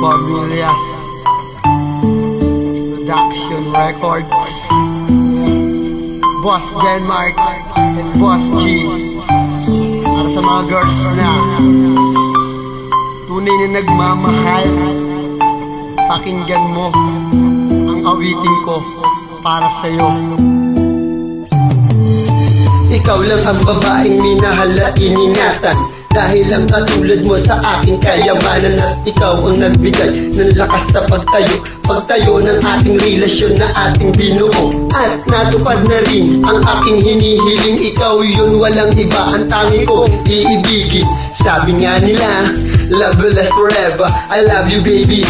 Familias Production Records, Boss Denmark and Boss G. Para sa mga girls na tunay na nagmamahal, pakinggan mo ang awitin ko para sa'yo. Ikaw lang ang babaeng minahal at iningatan, dahil lang katulad mo sa aking kayamanan. At ikaw ang nagbigay ng lakas na pagtayo ng ating relasyon na ating binuo. At natupad na rin ang aking hinihiling. Ikaw yun, walang iba ang tanging kong iibigin. Sabi nga nila, love will last forever. I love you baby,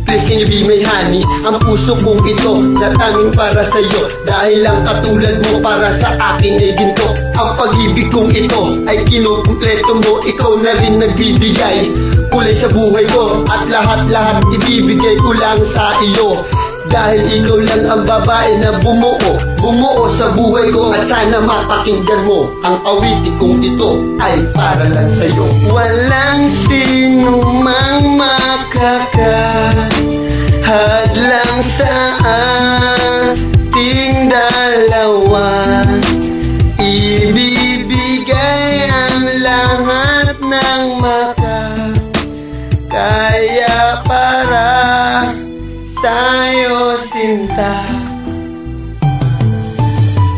please can you be my honey. Ang puso kong ito na tanging para sa'yo, dahil lang katulad mo para sa akin ay ginto. Ang pag-ibig kong ito ay kinukumpleto mo. Ikaw na rin nagbibigay kulay sa buhay ko, at lahat-lahat ibibigay ko lang sa iyo. Dahil ikaw lang ang babae na bumuo sa buhay ko. At sana mapakinggan mo ang awitin kong ito ay para lang sa'yo. Walang sino mang makakahadlang sa ating dalawa. Ibibigay ang lahat ng makakaya para sa'yo, sinta.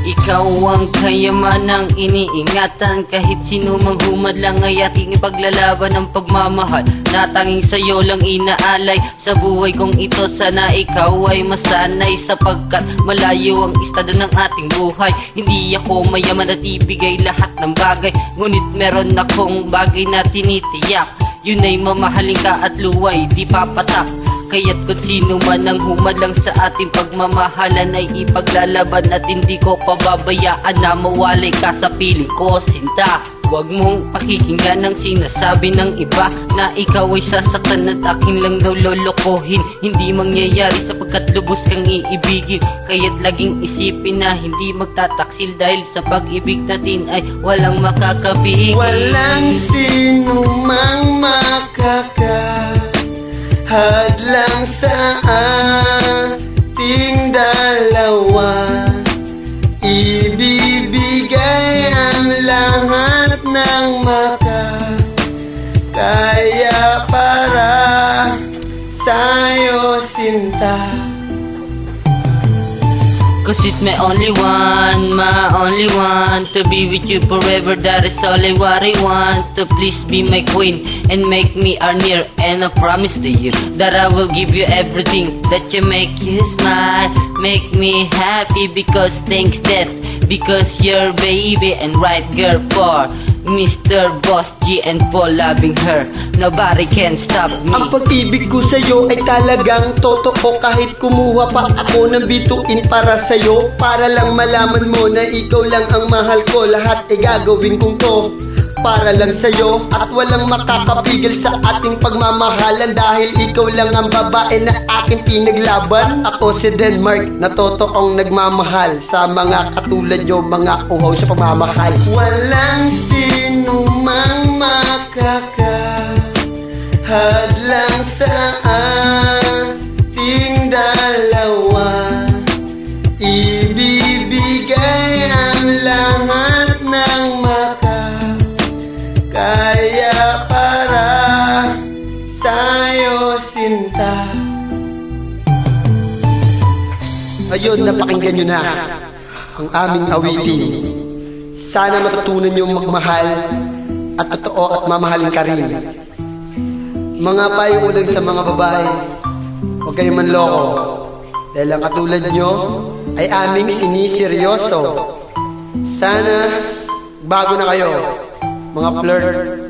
Ikaw ang kayamanang iniingatan, kahit sino mang humadlang ay ating ipaglalaban ng pagmamahal na tanging sa'yo lang inaalay. Sa buhay kong ito sana ikaw ay masanay, sapagkat malayo ang estado ng ating buhay. Hindi ako mayaman at ibigay lahat ng bagay, ngunit meron akong bagay na tinitiyak. Yun ay mamahalin ka at luway di papatak. Kaya't kung sino man ang humadlang sa ating pagmamahalan ay ipaglalaban at hindi ko pababayaan na mawalay ka sa piling ko, sinta. Huwag mong pakikinggan ang sinasabi ng iba na ikaw ay sasaktan at akin lang daw lolokohin. Hindi mangyayari sapagkat lubos kang iibigin. Kaya't laging isipin na hindi magtataksil, dahil sa pag-ibig natin ay walang makakabigin. Walang sino mang hadlang sa ating dalawa. Ibibigay ang lahat ng makakaya para sa'yo, sinta. Cause it's my only one, to be with you forever, that is all I want. To please be my queen and make me near, and I promise to you that I will give you everything that you make you smile, make me happy, because thanks that, because you're baby and right girl for Mr. Boss G and for loving her. Nobody can stop me. Ang pag-ibig ko sa'yo ay talagang totoo, kahit kumuha pa ako ng bituin para sa'yo, para lang malaman mo na ikaw lang ang mahal ko. Lahat ay gagawin kong to para lang sa'yo, at walang makakapigil sa ating pagmamahalan, dahil ikaw lang ang babae na aking pinaglaban. Ako si Denmark na totoong nagmamahal sa mga katulad nyo, mga uhaw sa pagmamahal. Walang sino mang makakahadlang sa ating dalawa. Ibibigay ang lahat ng kaya para sa'yo, sinta. Ayun, napakinggan nyo na ang aming awitin. Sana matutunan nyo magmahal at totoo at mamahalin ka rin. Mga payo ko lang sa mga babae, huwag kayong manloko, dahil ang katulad nyo ay aming siniseryoso. Sana bago na kayo, mga flirt,